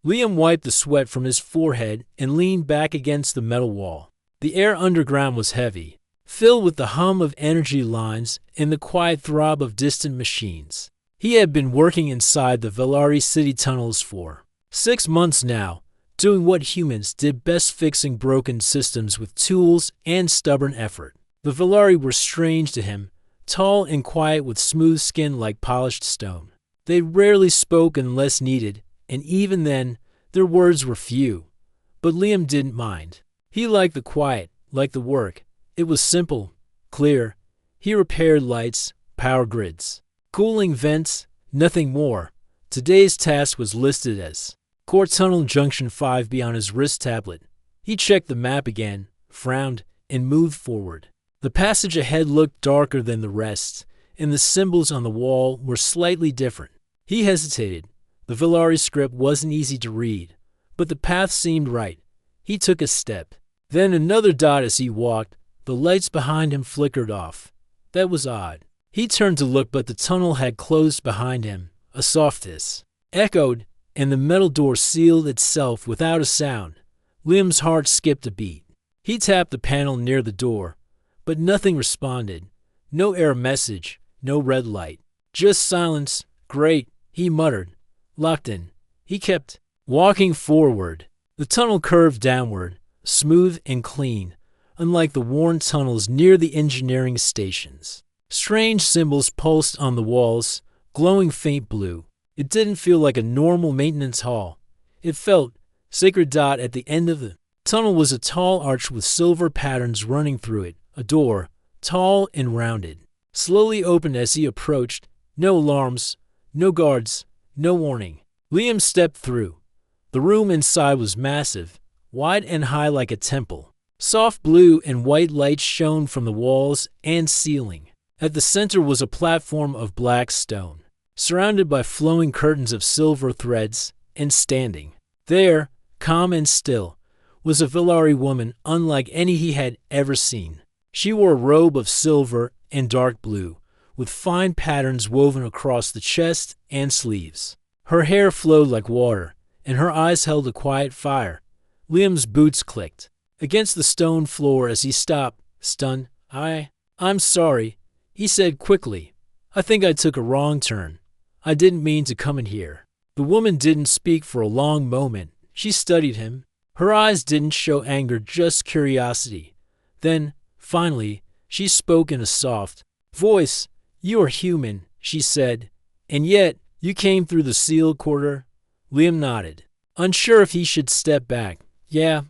Liam wiped the sweat from his forehead and leaned back against the metal wall. The air underground was heavy, filled with the hum of energy lines and the quiet throb of distant machines. He had been working inside the Velari city tunnels for 6 months now, doing what humans did best, fixing broken systems with tools and stubborn effort. The Velari were strange to him, tall and quiet with smooth skin like polished stone. They rarely spoke unless needed, and even then, their words were few. But Liam didn't mind. He liked the quiet, liked the work. It was simple, clear. He repaired lights, power grids, cooling vents, nothing more. Today's task was listed as Core Tunnel Junction 5B on his wrist tablet. He checked the map again, frowned, and moved forward. The passage ahead looked darker than the rest, and the symbols on the wall were slightly different. He hesitated. The Velari script wasn't easy to read, but the path seemed right. He took a step. Then another dot as he walked. The lights behind him flickered off. That was odd. He turned to look, but the tunnel had closed behind him. A soft hiss echoed, and the metal door sealed itself without a sound. Liam's heart skipped a beat. He tapped the panel near the door, but nothing responded. No error message, no red light. Just silence. Great, he muttered. Locked in. He kept walking forward. The tunnel curved downward, smooth and clean, unlike the worn tunnels near the engineering stations. Strange symbols pulsed on the walls, glowing faint blue. It didn't feel like a normal maintenance hall. It felt sacred. Dot at the end of the tunnel was a tall arch with silver patterns running through it. A door, tall and rounded, slowly opened as he approached. No alarms, no guards, no warning. Liam stepped through. The room inside was massive, wide and high like a temple. Soft blue and white lights shone from the walls and ceiling. At the center was a platform of black stone, surrounded by flowing curtains of silver threads, and standing there, calm and still, was a Velari woman unlike any he had ever seen. She wore a robe of silver and dark blue, with fine patterns woven across the chest and sleeves. Her hair flowed like water, and her eyes held a quiet fire. Liam's boots clicked against the stone floor as he stopped, stunned. I'm sorry, he said quickly. I think I took a wrong turn. I didn't mean to come in here. The woman didn't speak for a long moment. She studied him. Her eyes didn't show anger, just curiosity. Then, finally, she spoke in a soft voice. You are human, she said, and yet you came through the sealed quarter. Liam nodded, unsure if he should step back. Yeah,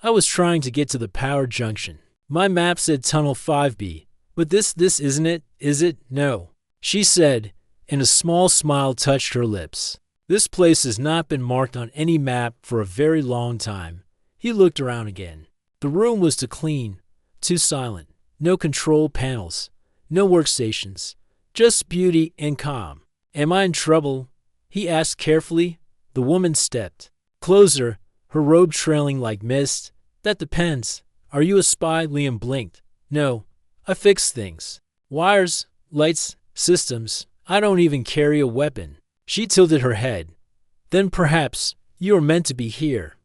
I was trying to get to the power junction. My map said Tunnel 5B, but this isn't it, is it? No, she said, and a small smile touched her lips. This place has not been marked on any map for a very long time. He looked around again. The room was too clean, too silent. No control panels, no workstations, just beauty and calm. Am I in trouble? He asked carefully. The woman stepped closer, her robe trailing like mist. That depends. Are you a spy? Liam blinked. No, I fix things. Wires, lights, systems. I don't even carry a weapon. She tilted her head. Then perhaps you are meant to be here.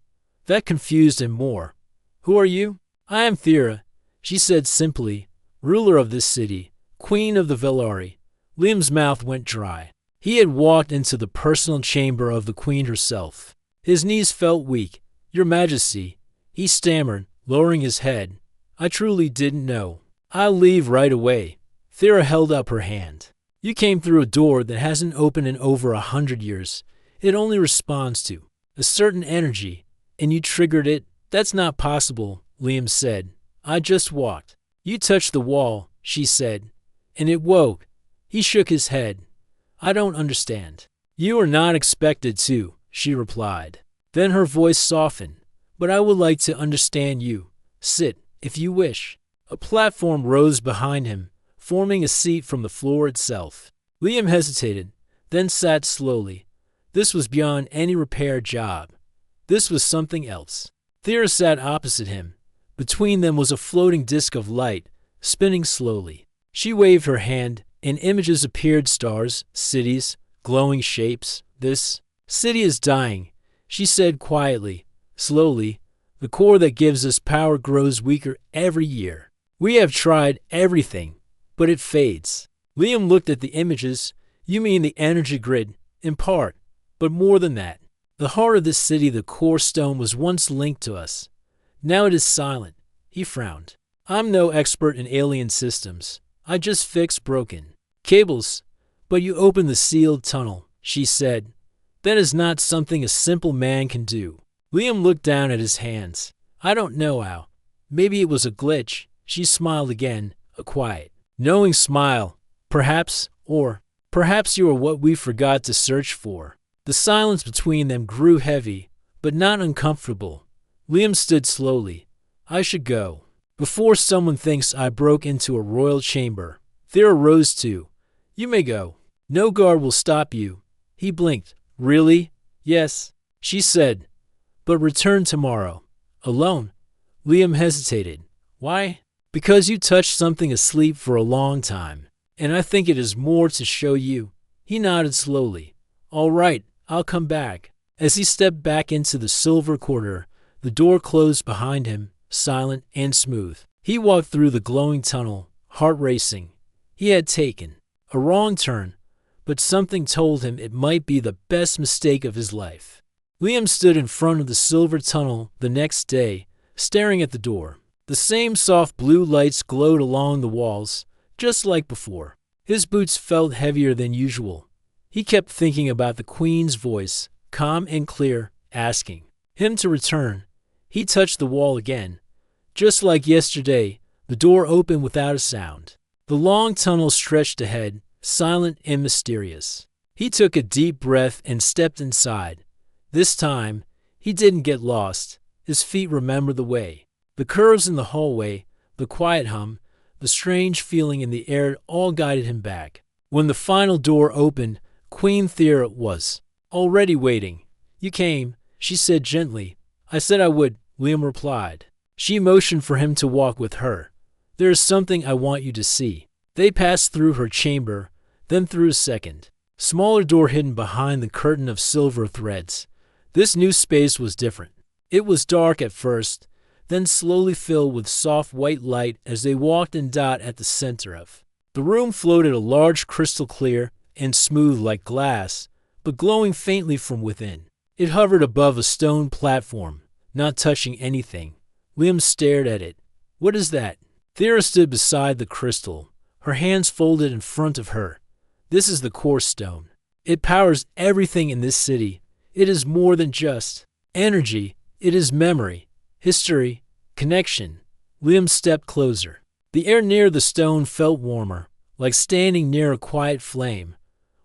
That confused him more. Who are you? I am Thera, she said simply, ruler of this city, queen of the Velari. Liam's mouth went dry. He had walked into the personal chamber of the queen herself. His knees felt weak. Your Majesty, he stammered, lowering his head. I truly didn't know. I'll leave right away. Thera held up her hand. You came through a door that hasn't opened in over 100 years. It only responds to a certain energy, and you triggered it. That's not possible, Liam said. I just walked. You touched the wall, she said, and it woke. He shook his head. I don't understand. You are not expected to, she replied. Then her voice softened. But I would like to understand you. Sit, if you wish. A platform rose behind him, forming a seat from the floor itself. Liam hesitated, then sat slowly. This was beyond any repair job. This was something else. Thera sat opposite him. Between them was a floating disk of light, spinning slowly. She waved her hand, and images appeared: stars, cities, glowing shapes. This city is dying. she said quietly. Slowly, the core that gives us power grows weaker every year. We have tried everything, but it fades. Liam looked at the images. You mean the energy grid, in part, but more than that. The heart of this city, the core stone, was once linked to us. Now it is silent. He frowned. I'm no expert in alien systems. I just fix broken cables. But you opened the sealed tunnel, she said. That is not something a simple man can do. Liam looked down at his hands. I don't know how. Maybe it was a glitch. She smiled again, a quiet, knowing smile. Perhaps, or perhaps you are what we forgot to search for. The silence between them grew heavy, but not uncomfortable. Liam stood slowly. I should go. Before someone thinks I broke into a royal chamber. Thera rose too. You may go. No guard will stop you. He blinked. Really? Yes, she said. But return tomorrow. Alone? Liam hesitated. Why? Because you touched something asleep for a long time, and I think it is more to show you. He nodded slowly. All right, I'll come back. As he stepped back into the silver corridor, the door closed behind him, silent and smooth. He walked through the glowing tunnel, heart racing. He had taken a wrong turn, but something told him it might be the best mistake of his life. Liam stood in front of the silver tunnel the next day, staring at the door. The same soft blue lights glowed along the walls, just like before. His boots felt heavier than usual. He kept thinking about the Queen's voice, calm and clear, asking him to return. He touched the wall again. Just like yesterday, the door opened without a sound. The long tunnel stretched ahead, silent and mysterious. He took a deep breath and stepped inside. This time, he didn't get lost. His feet remembered the way. The curves in the hallway, the quiet hum, the strange feeling in the air all guided him back. When the final door opened, Queen Thera was already waiting. You came, she said gently. I said I would, Liam replied. She motioned for him to walk with her. There is something I want you to see. They passed through her chamber, then through a second, smaller door hidden behind the curtain of silver threads. This new space was different. It was dark at first, then slowly filled with soft white light as they walked in. At the center of the room floated a large crystal, clear and smooth like glass, but glowing faintly from within. It hovered above a stone platform, not touching anything. Liam stared at it. What is that? Thera stood beside the crystal, her hands folded in front of her. This is the core stone. It powers everything in this city. It is more than just energy. It is memory, history, connection. Liam stepped closer. The air near the stone felt warmer, like standing near a quiet flame.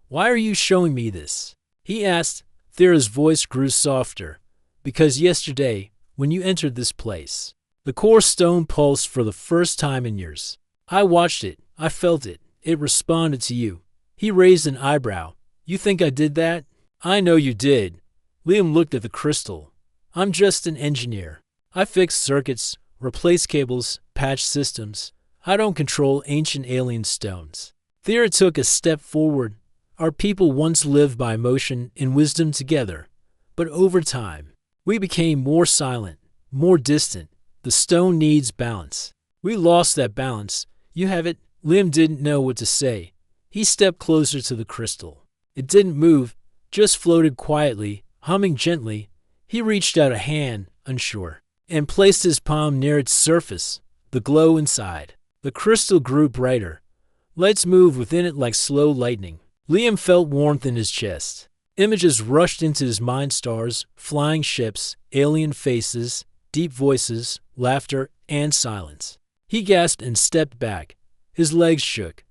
Why are you showing me this? He asked. Thera's voice grew softer. Because yesterday, when you entered this place, the core stone pulsed for the first time in years. I watched it. I felt it. It responded to you. He raised an eyebrow. You think I did that? I know you did. Liam looked at the crystal. I'm just an engineer. I fix circuits, replace cables, patch systems. I don't control ancient alien stones. Thera took a step forward. Our people once lived by emotion and wisdom together. But over time, we became more silent, more distant. The stone needs balance. We lost that balance. You have it. Liam didn't know what to say. He stepped closer to the crystal. It didn't move, just floated quietly, humming gently. He reached out a hand, unsure, and placed his palm near its surface, the glow inside. The crystal grew brighter. Lights moved within it like slow lightning. Liam felt warmth in his chest. Images rushed into his mind, stars, flying ships, alien faces, deep voices, laughter, and silence. He gasped and stepped back. His legs shook.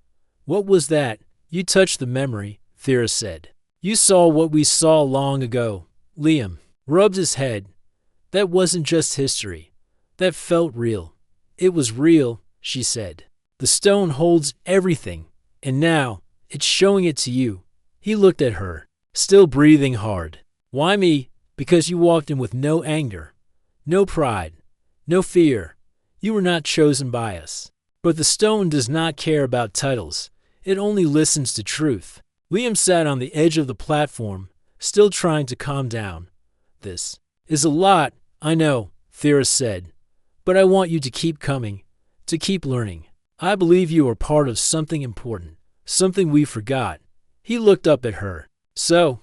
What was that? You touched the memory, Thera said. You saw what we saw long ago. Liam rubbed his head. That wasn't just history. That felt real. It was real, she said. The stone holds everything, and now it's showing it to you. He looked at her, still breathing hard. Why me? Because you walked in with no anger, no pride, no fear. You were not chosen by us. But the stone does not care about titles. It only listens to truth. Liam sat on the edge of the platform, still trying to calm down. This is a lot, I know, Thera said. But I want you to keep coming, to keep learning. I believe you are part of something important, something we forgot. He looked up at her. So,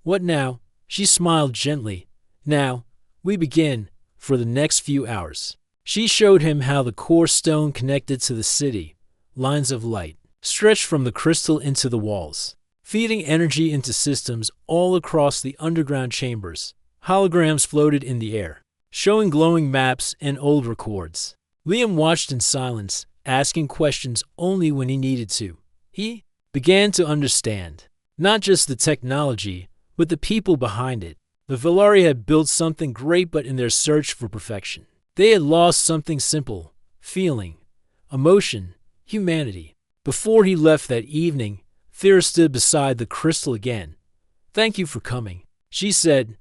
what now? She smiled gently. Now, we begin, for the next few hours. She showed him how the core stone connected to the city. Lines of light stretched from the crystal into the walls, feeding energy into systems all across the underground chambers. Holograms floated in the air, showing glowing maps and old records. Liam watched in silence, asking questions only when he needed to. He began to understand, not just the technology, but the people behind it. The Velari had built something great, but in their search for perfection, they had lost something simple: feeling, emotion, humanity. Before he left that evening, Thera stood beside the crystal again. "Thank you for coming," she said.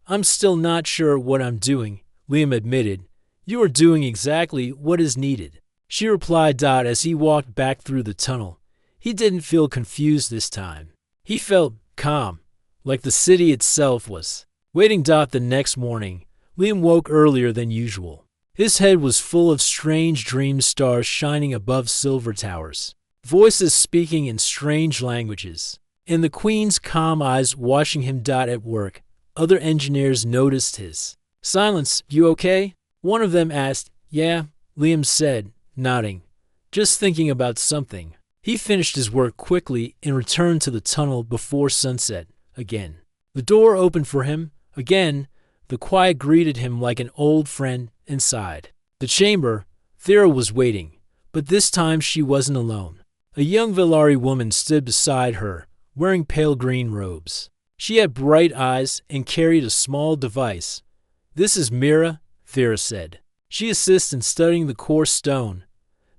"I'm still not sure what I'm doing," Liam admitted. "You are doing exactly what is needed," she replied. As he walked back through the tunnel, he didn't feel confused this time. He felt calm, like the city itself was. Waiting. The next morning, Liam woke earlier than usual. His head was full of strange dreams, stars shining above silver towers, voices speaking in strange languages, and the Queen's calm eyes watching him. At work, other engineers noticed his silence. "You okay?" one of them asked. "Yeah," Liam said, nodding. "Just thinking about something." He finished his work quickly and returned to the tunnel before sunset. Again, the door opened for him. Again, the quiet greeted him like an old friend. Inside the chamber, Thera was waiting, but this time she wasn't alone. A young Velari woman stood beside her, wearing pale green robes. She had bright eyes and carried a small device. "This is Mira," Thera said. "She assists in studying the core stone."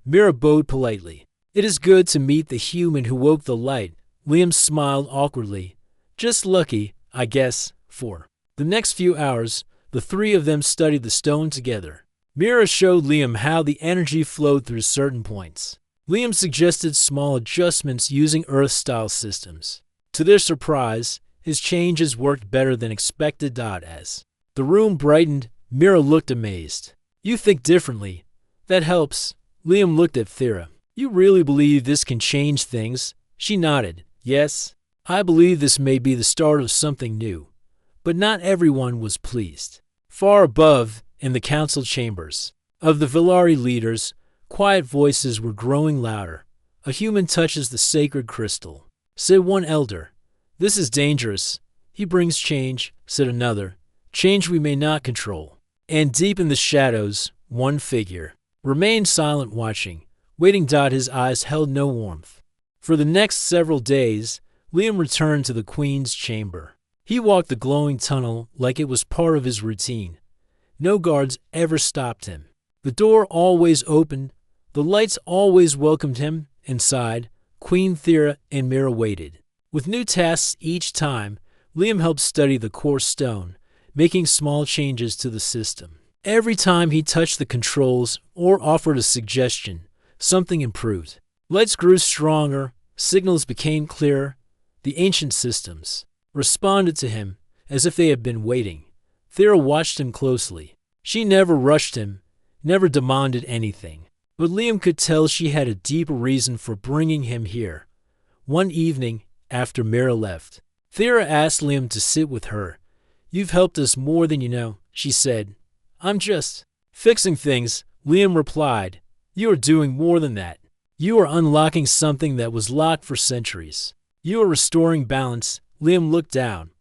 Mira bowed politely. "It is good to meet the human who woke the light." Liam smiled awkwardly. "Just lucky, I guess." For the next few hours, the three of them studied the stone together. Mira showed Liam how the energy flowed through certain points. Liam suggested small adjustments using Earth-style systems. To their surprise, his changes worked better than expected. As the room brightened, Mira looked amazed. "You think differently. That helps." Liam looked at Thera. "You really believe this can change things?" She nodded. "Yes, I believe this may be the start of something new." But not everyone was pleased. Far above, in the council chambers of the Velari leaders, quiet voices were growing louder. "A human touches the sacred crystal," said one elder. "This is dangerous. He brings change," said another. "Change we may not control." And deep in the shadows, one figure remained silent, watching, waiting. His eyes held no warmth. For the next several days, Liam returned to the Queen's chamber. He walked the glowing tunnel like it was part of his routine. No guards ever stopped him. The door always opened. The lights always welcomed him. Inside, Queen Thera and Mira waited. With new tasks each time, Liam helped study the core stone, making small changes to the system. Every time he touched the controls or offered a suggestion, something improved. Lights grew stronger, signals became clearer. The ancient systems responded to him as if they had been waiting. Thera watched him closely. She never rushed him, never demanded anything. But Liam could tell she had a deeper reason for bringing him here. One evening, after Mira left, Thera asked Liam to sit with her. "You've helped us more than you know," she said. "I'm just fixing things," Liam replied. "You are doing more than that. You are unlocking something that was locked for centuries. You are restoring balance." Liam looked down.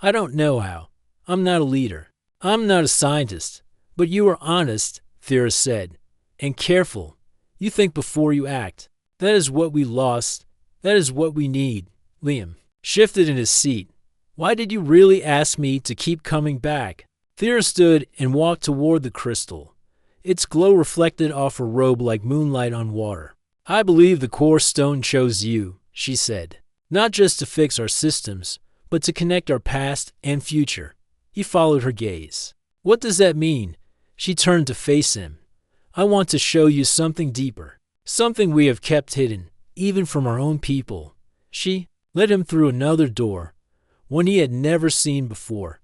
"I don't know how. I'm not a leader. I'm not a scientist. But you are honest," Thera said, "and careful. You think before you act. That is what we lost. That is what we need." Liam shifted in his seat. "Why did you really ask me to keep coming back?" Thera stood and walked toward the crystal. Its glow reflected off her robe like moonlight on water. "I believe the core stone chose you," she said. "Not just to fix our systems, but to connect our past and future." He followed her gaze. "What does that mean?" She turned to face him. "I want to show you something deeper, something we have kept hidden, even from our own people." She led him through another door, one he had never seen before.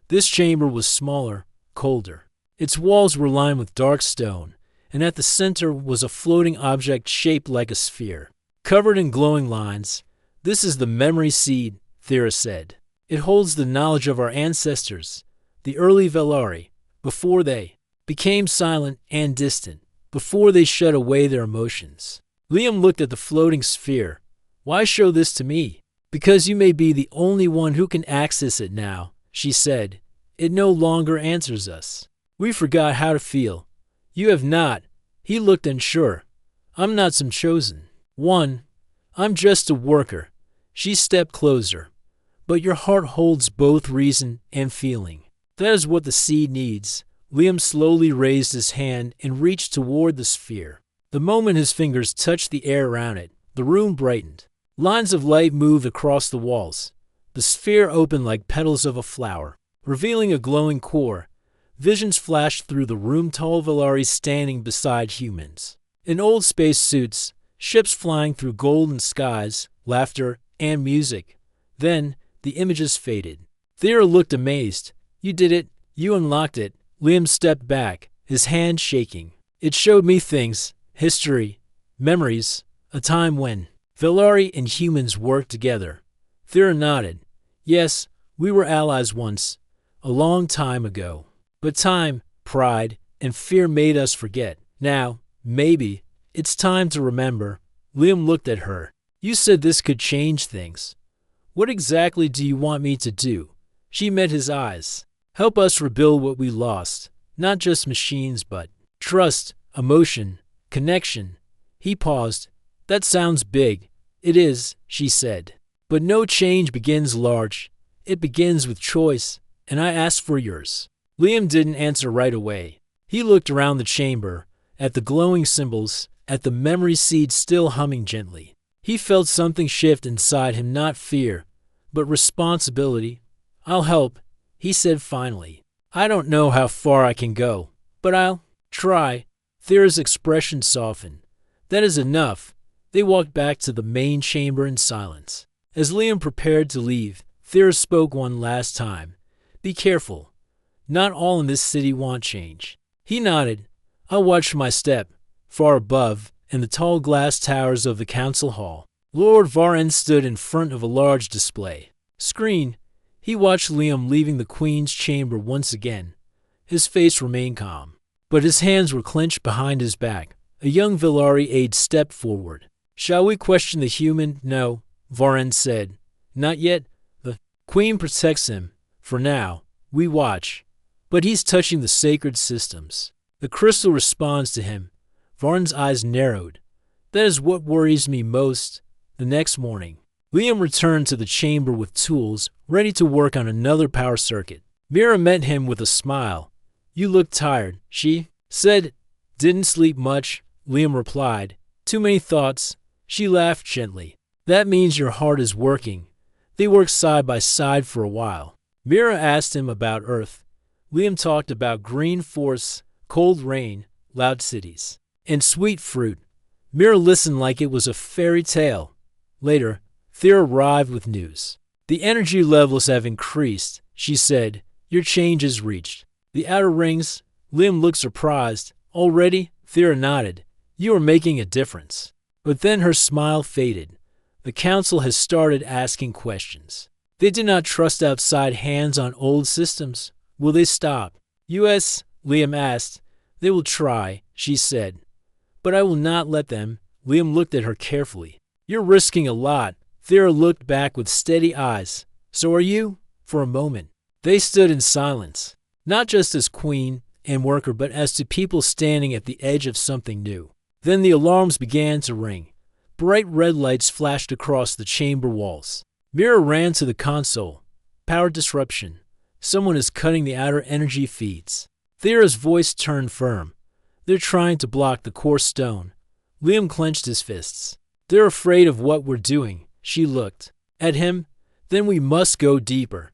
This chamber was smaller, colder. Its walls were lined with dark stone, and at the center was a floating object shaped like a sphere, covered in glowing lines. This is the memory seed, Thera said. It holds the knowledge of our ancestors, the early Velari, before they became silent and distant, before they shut away their emotions. Liam looked at the floating sphere. Why show this to me? Because you may be the only one who can access it now, she said. It no longer answers us. We forgot how to feel. You have not. He looked unsure. I'm not some chosen one. I'm just a worker. She stepped closer. But your heart holds both reason and feeling. That is what the seed needs. Liam slowly raised his hand and reached toward the sphere. The moment his fingers touched the air around it, the room brightened. Lines of light moved across the walls. The sphere opened like petals of a flower, revealing a glowing core. Visions flashed through the room, tall Velari standing beside humans. In old space suits, ships flying through golden skies, laughter, and music. Then, the images faded. Thera looked amazed. You did it. You unlocked it. Liam stepped back, his hand shaking. It showed me things, history, memories, a time when Velari and humans worked together. Thera nodded. Yes, we were allies once, a long time ago. But time, pride, and fear made us forget. Now, maybe, it's time to remember. Liam looked at her. You said this could change things. What exactly do you want me to do? She met his eyes. Help us rebuild what we lost. Not just machines, but trust, emotion, connection. He paused. That sounds big. It is, she said. But no change begins large. It begins with choice, and I ask for yours. Liam didn't answer right away. He looked around the chamber, at the glowing symbols, at the memory seed still humming gently. He felt something shift inside him, not fear, but responsibility. I'll help, he said finally. I don't know how far I can go, but I'll try. Thera's expression softened. That is enough. They walked back to the main chamber in silence. As Liam prepared to leave, Thera spoke one last time. Be careful. Not all in this city want change. He nodded. I watched my step. Far above, in the tall glass towers of the council hall, Lord Varen stood in front of a large display screen. He watched Liam leaving the Queen's chamber once again. His face remained calm, but his hands were clenched behind his back. A young Velari aide stepped forward. Shall we question the human? No, Varen said. Not yet. The Queen protects him. For now, we watch. But he's touching the sacred systems. The crystal responds to him. Varen's eyes narrowed. That is what worries me most. The next morning, Liam returned to the chamber with tools, ready to work on another power circuit. Mira met him with a smile. You look tired, she said. Didn't sleep much, Liam replied. Too many thoughts. She laughed gently. That means your heart is working. They worked side by side for a while. Mira asked him about Earth. Liam talked about green forests, cold rain, loud cities, and sweet fruit. Mira listened like it was a fairy tale. Later, Thera arrived with news. The energy levels have increased, she said. Your change is reached. The outer rings. Liam looked surprised. Already? Thera nodded. You are making a difference. But then her smile faded. The council has started asking questions. They do not trust outside hands on old systems. Will they stop? U.S., Liam asked. They will try, she said. But I will not let them. Liam looked at her carefully. You're risking a lot. Thera looked back with steady eyes. So are you? For a moment, they stood in silence, not just as queen and worker, but as to people standing at the edge of something new. Then the alarms began to ring. Bright red lights flashed across the chamber walls. Mira ran to the console. Power disruption. Someone is cutting the outer energy feeds. Thera's voice turned firm. They're trying to block the core stone. Liam clenched his fists. They're afraid of what we're doing. She looked at him. Then we must go deeper.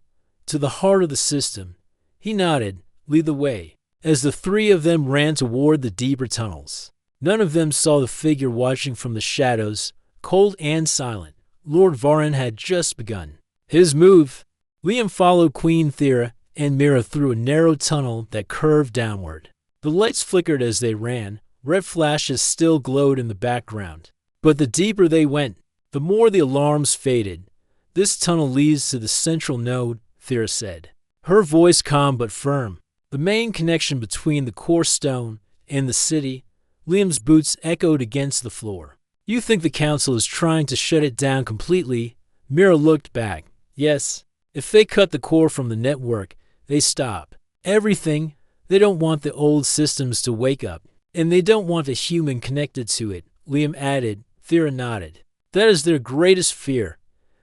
To the heart of the system. He nodded. Lead the way. As the three of them ran toward the deeper tunnels. None of them saw the figure watching from the shadows, cold and silent. Lord Varen had just begun his move. Liam followed Queen Thera and Mira through a narrow tunnel that curved downward. The lights flickered as they ran, red flashes still glowed in the background. But the deeper they went, the more the alarms faded. "This tunnel leads to the central node," Thera said, her voice calm but firm. "The main connection between the core stone and the city." Liam's boots echoed against the floor. "You think the council is trying to shut it down completely?" Mira looked back. "Yes. If they cut the core from the network, they stop everything. They don't want the old systems to wake up, and they don't want a human connected to it," Liam added. Thera nodded. "That is their greatest fear."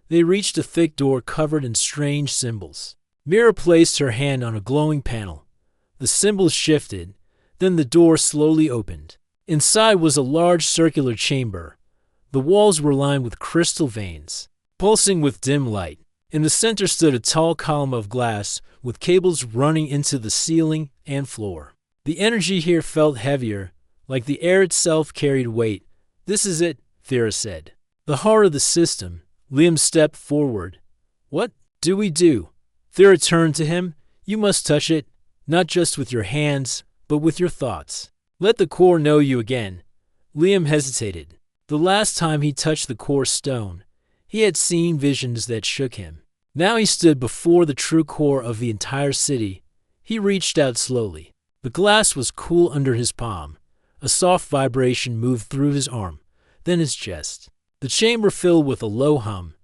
They reached a thick door covered in strange symbols. Mira placed her hand on a glowing panel. The symbols shifted, then the door slowly opened. Inside was a large circular chamber. The walls were lined with crystal veins, pulsing with dim light. In the center stood a tall column of glass with cables running into the ceiling and floor. The energy here felt heavier, like the air itself carried weight. "This is it," Thera said. "The heart of the system." Liam stepped forward. "What do we do?" Thera turned to him. "You must touch it, not just with your hands, but with your thoughts. Let the core know you again." Liam hesitated. The last time he touched the core stone, he had seen visions that shook him. Now he stood before the true core of the entire city. He reached out slowly. The glass was cool under his palm. A soft vibration moved through his arm, then his chest. The chamber filled with a low hum.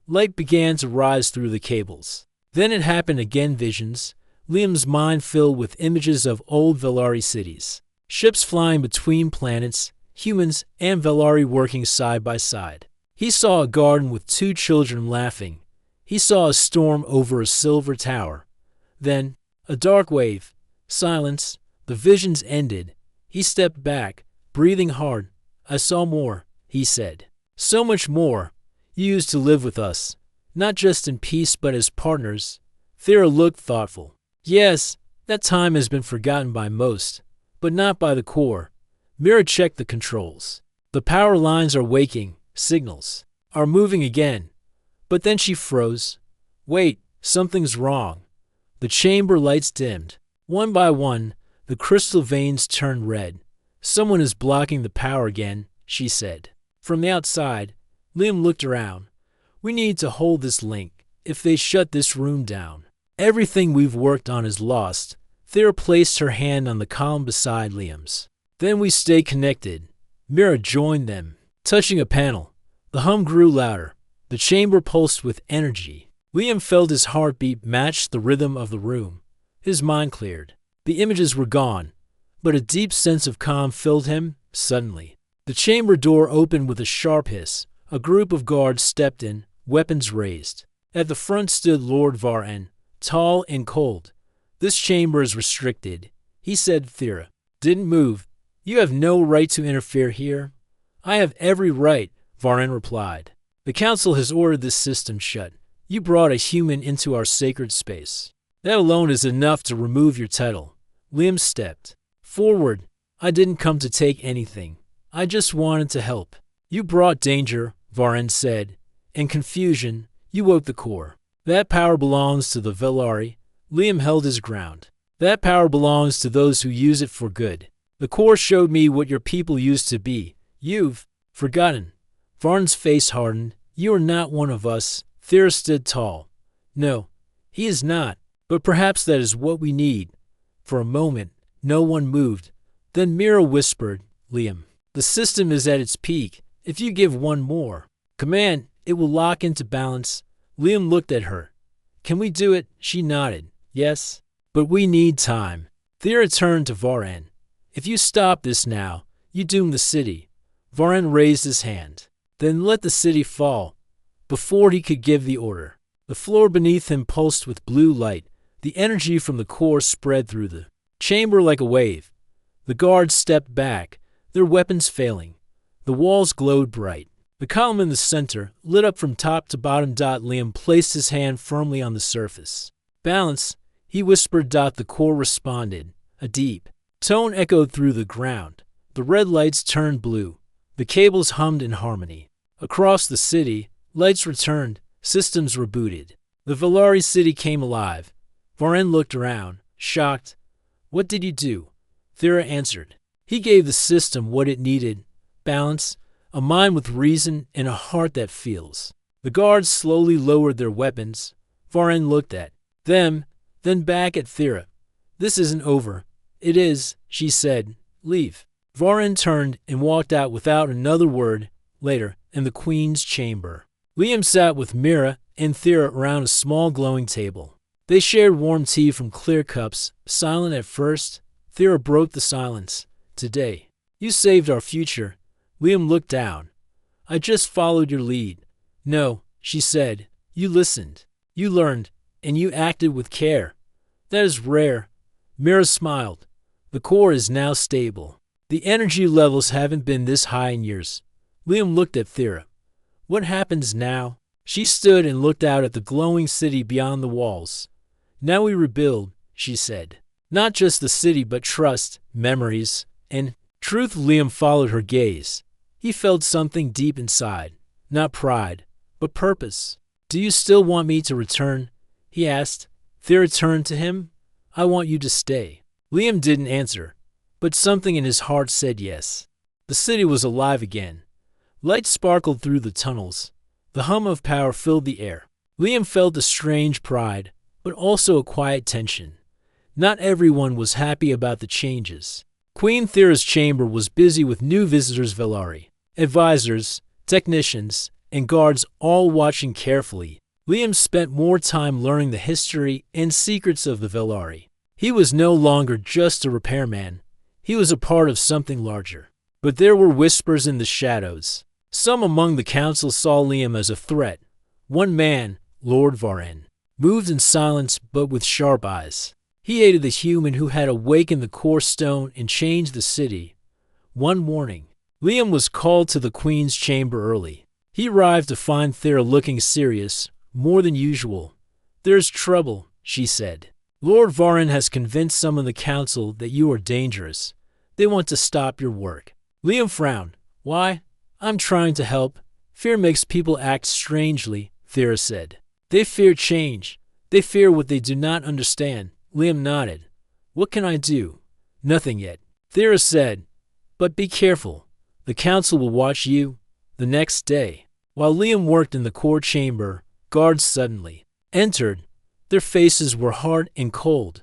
Light began to rise through the cables. Then it happened again, visions. Liam's mind filled with images of old Velari cities. Ships flying between planets, humans and Velari working side by side. He saw a garden with two children laughing. He saw a storm over a silver tower. Then, a dark wave. Silence. The visions ended. He stepped back, breathing hard. "I saw more," he said. "So much more. You used to live with us, not just in peace but as partners." Thera looked thoughtful. "Yes, that time has been forgotten by most, but not by the core." Mira checked the controls. "The power lines are waking. Signals are moving again." But then she froze. "Wait, something's wrong." The chamber lights dimmed. One by one, the crystal veins turned red. "Someone is blocking the power again," she said. From the outside, Liam looked around. "We need to hold this link. If they shut this room down, everything we've worked on is lost." Thera placed her hand on the column beside Liam's. "Then we stay connected." Mira joined them, touching a panel. The hum grew louder. The chamber pulsed with energy. Liam felt his heartbeat match the rhythm of the room. His mind cleared. The images were gone, but a deep sense of calm filled him suddenly. The chamber door opened with a sharp hiss. A group of guards stepped in, weapons raised. At the front stood Lord Varen, tall and cold. "This chamber is restricted," he said. Thera didn't move. "You have no right to interfere here." "I have every right," Varen replied. "The council has ordered this system shut. You brought a human into our sacred space. That alone is enough to remove your title." Liam stepped forward. "I didn't come to take anything. I just wanted to help." "You brought danger," Varen said, "and confusion. You woke the core. That power belongs to the Velari." Liam held his ground. "That power belongs to those who use it for good. The core showed me what your people used to be. You've forgotten." Varen's face hardened. "You are not one of us." Thera stood tall. "No, he is not. But perhaps that is what we need." For a moment, no one moved. Then Mira whispered, "Liam, the system is at its peak. If you give one more command, it will lock into balance." Liam looked at her. "Can we do it?" She nodded. "Yes, but we need time." Thera turned to Varen. "If you stop this now, you doom the city." Varen raised his hand. "Then let the city fall." Before he could give the order, the floor beneath him pulsed with blue light. The energy from the core spread through the chamber like a wave. The guards stepped back, their weapons failing. The walls glowed bright. The column in the center lit up from top to bottom. Liam placed his hand firmly on the surface. "Balance," he whispered. The core responded. A deep tone echoed through the ground. The red lights turned blue. The cables hummed in harmony. Across the city, lights returned, systems rebooted. The Velari city came alive. Varen looked around, shocked. What did you do? Thera answered. He gave the system what it needed: balance, a mind with reason, and a heart that feels. The guards slowly lowered their weapons. Varen looked at them, then back at Thera. This isn't over. It is, she said. Leave. Varen turned and walked out without another word. Later, in the Queen's chamber, Liam sat with Mira and Thera around a small glowing table. They shared warm tea from clear cups, silent at first. Thera broke the silence. Today, you saved our future. Liam looked down. I just followed your lead. No, she said. You listened. You learned, and you acted with care. That is rare. Mira smiled. The core is now stable. The energy levels haven't been this high in years. Liam looked at Thera. What happens now? She stood and looked out at the glowing city beyond the walls. Now we rebuild, she said. Not just the city, but trust, memories, and truth. Liam followed her gaze. He felt something deep inside. Not pride, but purpose. Do you still want me to return? He asked. Thera turned to him. I want you to stay. Liam didn't answer, but something in his heart said yes. The city was alive again. Light sparkled through the tunnels. The hum of power filled the air. Liam felt a strange pride, but also a quiet tension. Not everyone was happy about the changes. Queen Thera's chamber was busy with new visitors, Velari, advisors, technicians, and guards, all watching carefully. Liam spent more time learning the history and secrets of the Velari. He was no longer just a repairman. He was a part of something larger. But there were whispers in the shadows. Some among the council saw Liam as a threat. One man, Lord Varen, moved in silence but with sharp eyes. He hated the human who had awakened the core stone and changed the city. One morning, Liam was called to the Queen's chamber early. He arrived to find Thera looking serious, more than usual. There's trouble, she said. Lord Varen has convinced some of the council that you are dangerous. They want to stop your work. Liam frowned. Why? I'm trying to help. Fear makes people act strangely, Thera said. They fear change. They fear what they do not understand. Liam nodded. What can I do? Nothing yet. Thera said, but be careful. The council will watch you. The next day, while Liam worked in the core chamber, guards suddenly entered. Their faces were hard and cold.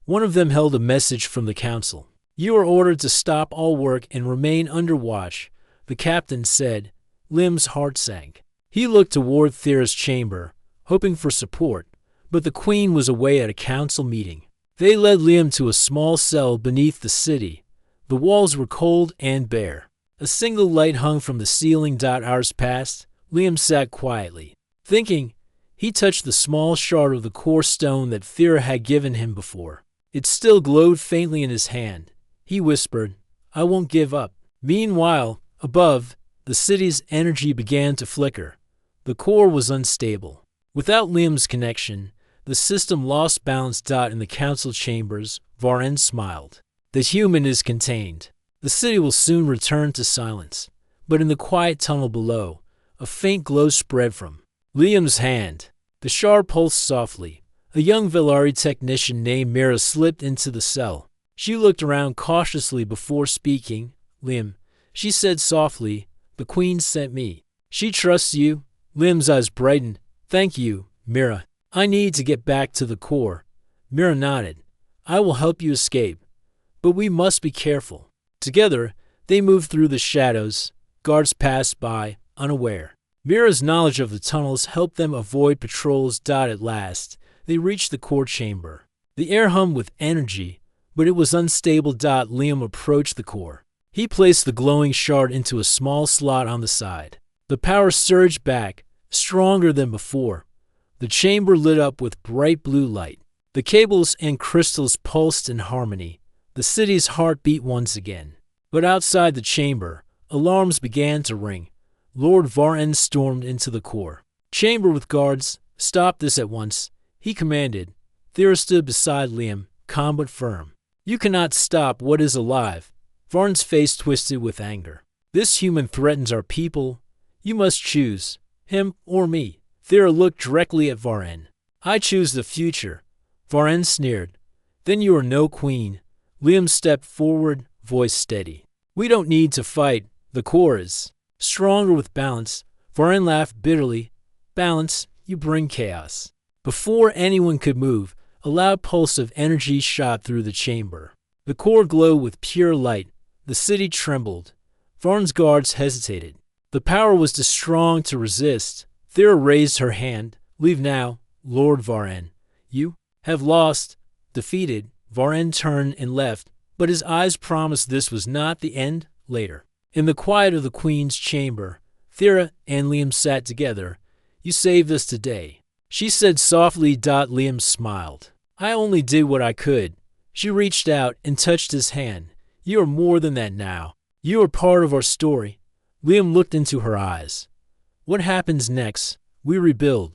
One of them held a message from the council. You are ordered to stop all work and remain under watch, the captain said. Liam's heart sank. He looked toward Thera's chamber, hoping for support, but the queen was away at a council meeting. They led Liam to a small cell beneath the city. The walls were cold and bare. A single light hung from the ceiling. Hours passed. Liam sat quietly, thinking. He touched the small shard of the core stone that Thera had given him before. It still glowed faintly in his hand. He whispered, I won't give up. Meanwhile, above, the city's energy began to flicker. The core was unstable. Without Liam's connection, the system lost balance. In the council chambers, Varen smiled. The human is contained. The city will soon return to silence. But in the quiet tunnel below, a faint glow spread from Liam's hand. The shard pulsed softly. A young Velari technician named Mira slipped into the cell. She looked around cautiously before speaking. Liam, she said softly, the queen sent me. She trusts you. Liam's eyes brightened. Thank you, Mira. I need to get back to the core. Mira nodded. I will help you escape. But we must be careful. Together, they moved through the shadows. Guards passed by, unaware. Mira's knowledge of the tunnels helped them avoid patrols. At last, they reached the core chamber. The air hummed with energy, but it was unstable. Liam approached the core. He placed the glowing shard into a small slot on the side. The power surged back, stronger than before. The chamber lit up with bright blue light. The cables and crystals pulsed in harmony. The city's heart beat once again. But outside the chamber, alarms began to ring. Lord Varen stormed into the core chamber with guards. Stop this at once, he commanded. Thera stood beside Liam, calm but firm. You cannot stop what is alive. Varen's face twisted with anger. This human threatens our people. You must choose, him or me. Thera looked directly at Varen. I choose the future. Varen sneered. Then you are no queen. Liam stepped forward, voice steady. We don't need to fight. The core is stronger with balance. Varen laughed bitterly. Balance, you bring chaos. Before anyone could move, a loud pulse of energy shot through the chamber. The core glowed with pure light. The city trembled. Varen's guards hesitated. The power was too strong to resist. Thera raised her hand. Leave now, Lord Varen. You have lost. Defeated, Varen turned and left, but his eyes promised this was not the end. Later, in the quiet of the queen's chamber, Thera and Liam sat together. You saved us today, she said softly. Liam smiled. I only did what I could. She reached out and touched his hand. You are more than that now. You are part of our story. Liam looked into her eyes. What happens next? We rebuild.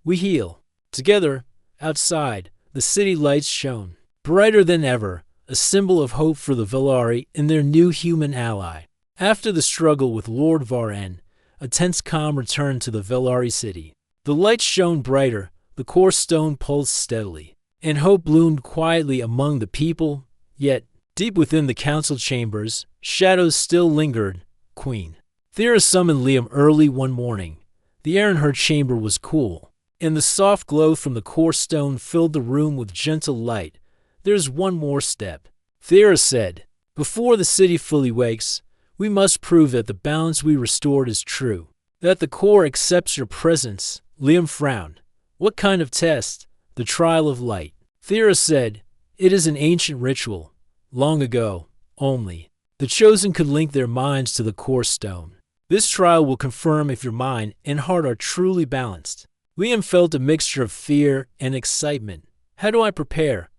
We heal. Together, outside, the city lights shone, brighter than ever, a symbol of hope for the Velari and their new human ally. After the struggle with Lord Varen, a tense calm returned to the Velari city. The lights shone brighter, the core stone pulsed steadily, and hope bloomed quietly among the people. Yet, deep within the council chambers, shadows still lingered. Queen Thera summoned Liam early one morning. The air in her chamber was cool, and the soft glow from the core stone filled the room with gentle light. There's one more step, Thera said. Before the city fully wakes, we must prove that the balance we restored is true, that the core accepts your presence. Liam frowned. What kind of test? The trial of light. Thera said, it is an ancient ritual. Long ago, only, the chosen could link their minds to the core stone. This trial will confirm if your mind and heart are truly balanced. Liam felt a mixture of fear and excitement. How do I prepare?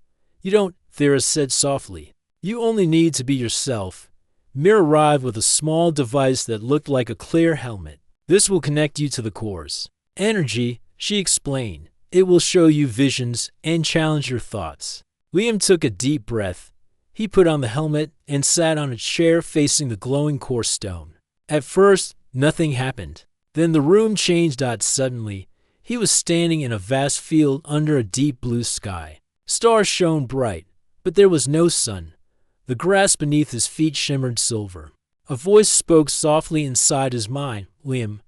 You don't, Thera said softly. You only need to be yourself. Mir arrived with a small device that looked like a clear helmet. This will connect you to the core's energy, she explained. It will show you visions and challenge your thoughts. Liam took a deep breath. He put on the helmet and sat on a chair facing the glowing core stone. At first, nothing happened. Then the room changed. Suddenly, he was standing in a vast field under a deep blue sky. Stars shone bright, but there was no sun. The grass beneath his feet shimmered silver. A voice spoke softly inside his mind. Liam,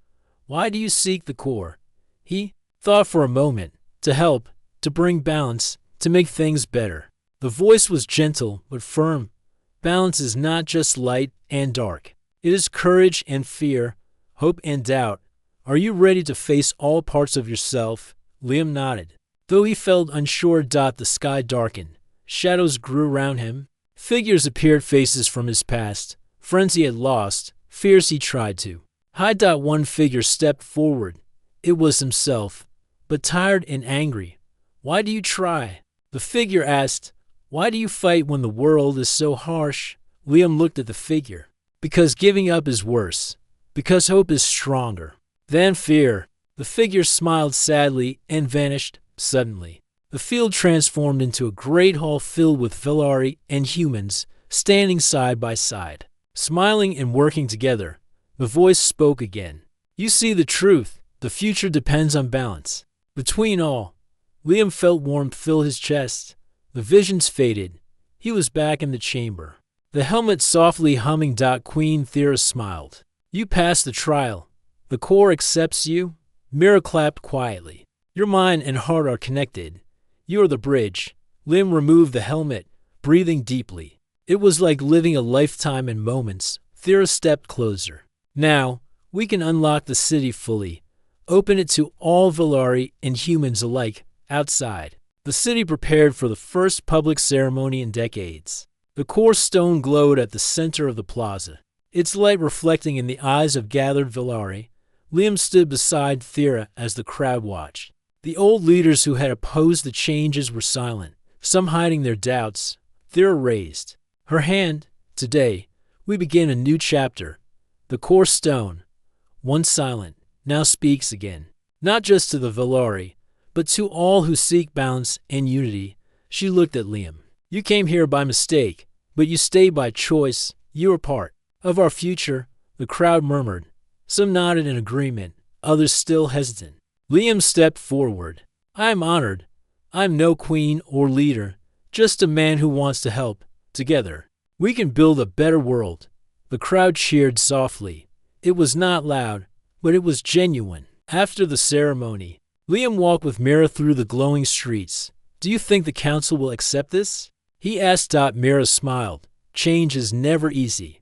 why do you seek the core? He thought for a moment. To help, to bring balance, to make things better. The voice was gentle but firm. Balance is not just light and dark. It is courage and fear, hope and doubt. Are you ready to face all parts of yourself? Liam nodded. Though he felt unsure. The sky darkened. Shadows grew around him. Figures appeared, faces from his past, friends he had lost, fears he tried to hide. One figure stepped forward. It was himself, but tired and angry. Why do you try? The figure asked. Why do you fight when the world is so harsh? Liam looked at the figure. Because giving up is worse. Because hope is stronger than fear. The figure smiled sadly and vanished suddenly. The field transformed into a great hall filled with Velari and humans, standing side by side, smiling and working together. The voice spoke again. You see the truth. The future depends on balance. Between all, Liam felt warmth fill his chest. The visions faded. He was back in the chamber. The helmet softly humming. Queen Thera smiled. You passed the trial. The core accepts you. Mira clapped quietly. Your mind and heart are connected. You are the bridge. Liam removed the helmet, breathing deeply. It was like living a lifetime in moments. Thera stepped closer. Now, we can unlock the city fully. Open it to all Velari and humans alike, outside. The city prepared for the first public ceremony in decades. The core stone glowed at the center of the plaza, its light reflecting in the eyes of gathered Velari. Liam stood beside Thera as the crowd watched. The old leaders who had opposed the changes were silent, some hiding their doubts. Thera raised her hand. Today, we begin a new chapter. The core stone, once silent, now speaks again. Not just to the Velari, but to all who seek balance and unity. She looked at Liam. You came here by mistake, but you stayed by choice. You are part of our future. The crowd murmured. Some nodded in agreement, others still hesitant. Liam stepped forward. I am honored. I'm no queen or leader, just a man who wants to help. Together, we can build a better world." The crowd cheered softly. It was not loud, but it was genuine. After the ceremony, Liam walked with Mira through the glowing streets. "Do you think the council will accept this?" he asked. Mira smiled. "Change is never easy,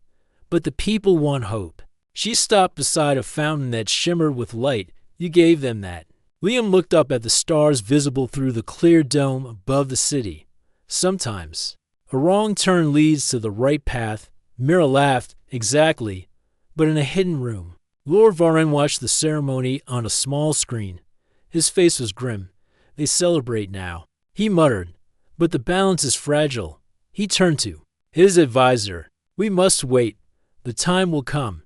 but the people want hope." She stopped beside a fountain that shimmered with light. "You gave them that." Liam looked up at the stars visible through the clear dome above the city. "Sometimes a wrong turn leads to the right path." Mira laughed. "Exactly, but in a hidden room." Lord Varen watched the ceremony on a small screen. His face was grim. "They celebrate now," he muttered, "but the balance is fragile." He turned to his advisor. "We must wait. The time will come."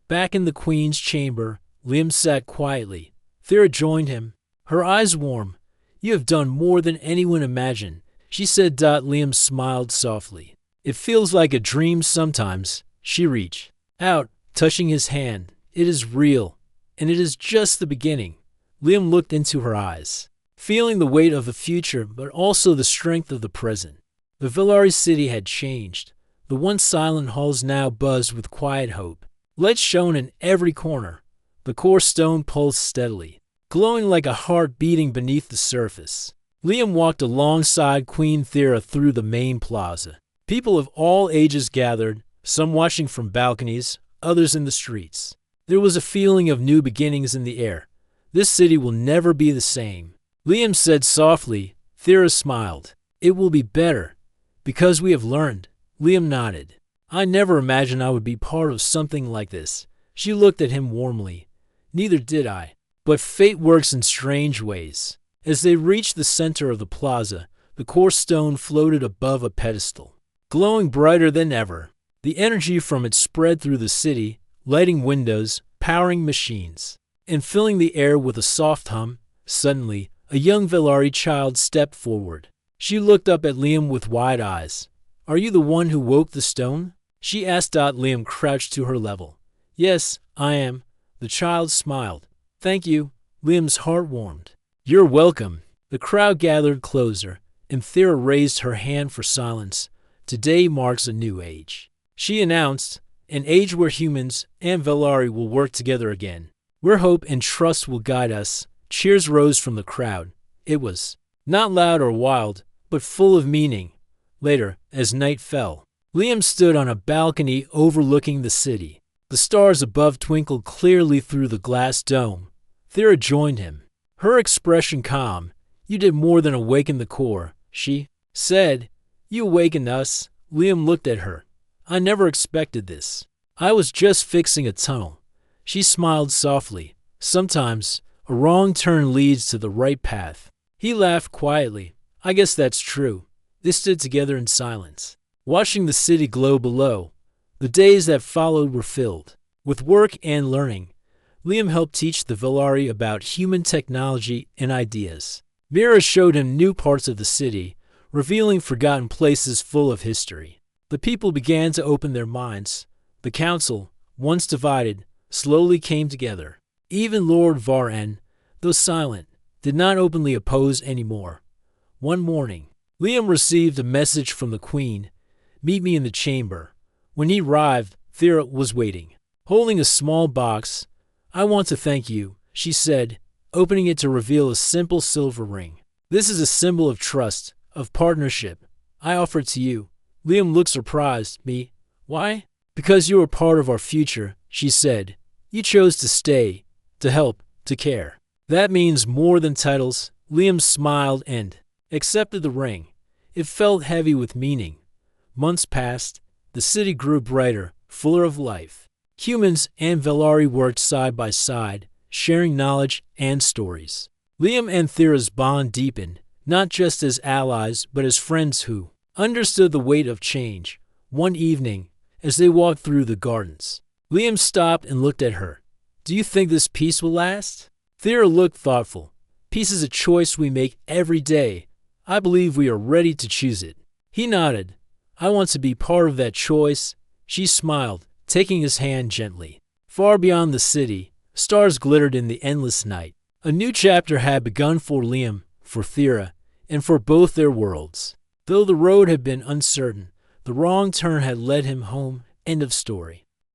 Back in the Queen's chamber, Liam sat quietly. Thera joined him, her eyes warm. "You have done more than anyone imagined," she said. Liam smiled softly. "It feels like a dream sometimes." She reached out, touching his hand. "It is real, and it is just the beginning." Liam looked into her eyes, feeling the weight of the future, but also the strength of the present. The Villari city had changed. The once silent halls now buzzed with quiet hope. Lights shone in every corner. The core stone pulsed steadily, glowing like a heart beating beneath the surface. Liam walked alongside Queen Thera through the main plaza. People of all ages gathered, some watching from balconies, others in the streets. There was a feeling of new beginnings in the air. "This city will never be the same," Liam said softly. Thera smiled. "It will be better, because we have learned." Liam nodded. "I never imagined I would be part of something like this." She looked at him warmly. "Neither did I. But fate works in strange ways." As they reached the center of the plaza, the core stone floated above a pedestal, glowing brighter than ever. The energy from it spread through the city, lighting windows, powering machines, and filling the air with a soft hum. Suddenly, a young Villari child stepped forward. She looked up at Liam with wide eyes. "Are you the one who woke the stone?" she asked. Liam crouched to her level. "Yes, I am." The child smiled. "Thank you." Liam's heart warmed. "You're welcome." The crowd gathered closer, and Thera raised her hand for silence. "Today marks a new age," she announced, "an age where humans and Villari will work together again, where hope and trust will guide us." Cheers rose from the crowd. It was not loud or wild, but full of meaning. Later, as night fell, Liam stood on a balcony overlooking the city. The stars above twinkled clearly through the glass dome. Thera joined him, her expression calm. "You did more than awaken the core," she said. "You awakened us." Liam looked at her. "I never expected this. I was just fixing a tunnel." She smiled softly. "Sometimes a wrong turn leads to the right path." He laughed quietly. "I guess that's true." They stood together in silence, watching the city glow below. The days that followed were filled with work and learning. Liam helped teach the Villari about human technology and ideas. Mira showed him new parts of the city, revealing forgotten places full of history. The people began to open their minds. The council, once divided, slowly came together. Even Lord Varen, though silent, did not openly oppose anymore. One morning, Liam received a message from the Queen. "Meet me in the chamber." When he arrived, Thera was waiting, holding a small box. "I want to thank you," she said, opening it to reveal a simple silver ring. "This is a symbol of trust, of partnership. I offer it to you." Liam looked surprised. "Me? Why?" "Because you are part of our future," she said. "You chose to stay, to help, to care. That means more than titles." Liam smiled and accepted the ring. It felt heavy with meaning. Months passed. The city grew brighter, fuller of life. Humans and Villari worked side by side, sharing knowledge and stories. Liam and Thera's bond deepened, not just as allies, but as friends who understood the weight of change. One evening, as they walked through the gardens, Liam stopped and looked at her. "Do you think this peace will last?" Thera looked thoughtful. "Peace is a choice we make every day. I believe we are ready to choose it." He nodded. "I want to be part of that choice." She smiled, taking his hand gently. Far beyond the city, stars glittered in the endless night. A new chapter had begun for Liam, for Thera. and for both their worlds. Though the road had been uncertain, the wrong turn had led him home. End of story.